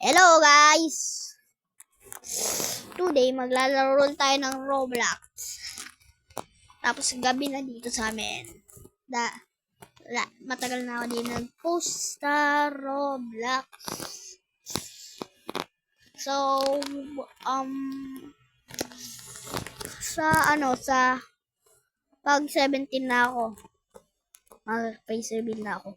Hello guys! Today maglalaro tayo ng Roblox. Tapos gabi na dito sa amin. Matagal na ako din nag-post sa Roblox. So, sa pag 17 na ako. Mag-pay 7 na ako.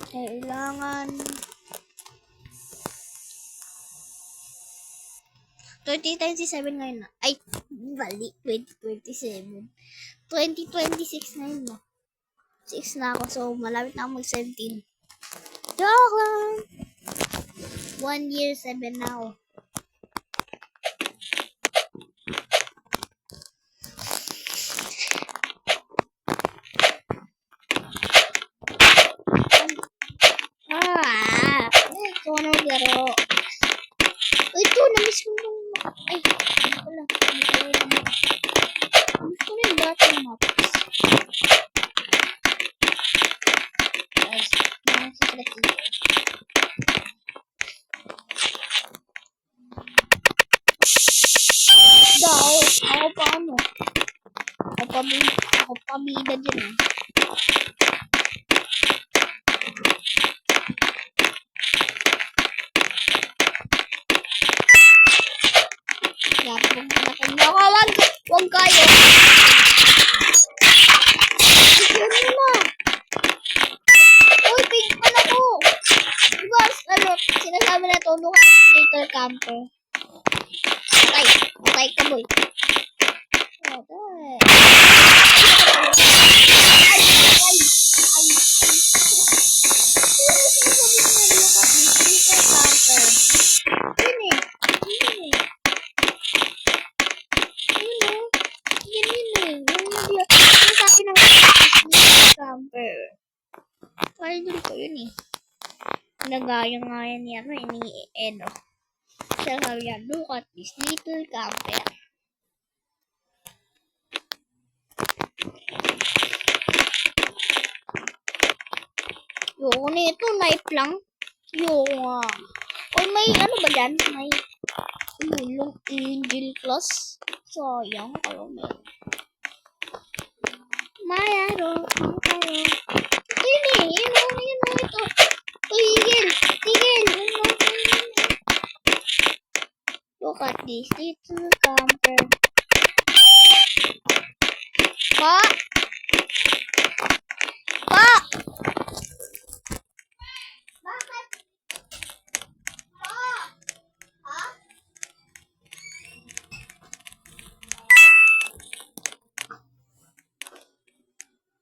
Kailangan 2027 ngayon na. Ay, bali, 2027. 2026 ngayon na. 6 na ako, so malapit na ako mag-17. Joke lang! 1 year, 7 na ako. Ito na maglaro. Ito, namiss ko na. Ay, wala. Namiss ko na yung battle maps. Guys, nakasakit dito. Ako pa ano? Ako pa bida dyan eh. Huwag kayo. Ano na? Uy, pig pa na ko. Guys, sinasabi na ito, little camper. Patay ka, boy. Idol ko yun eh. Nagaya nga yan ni Eno. Siya sabi yan, look at this little camper. Yung ito, knife lang. Yung, may ano ba dyan? May ulong angel plus. Sayang, kayo meron. Mayroon. Yun ito. Tigil. Look at this little camper.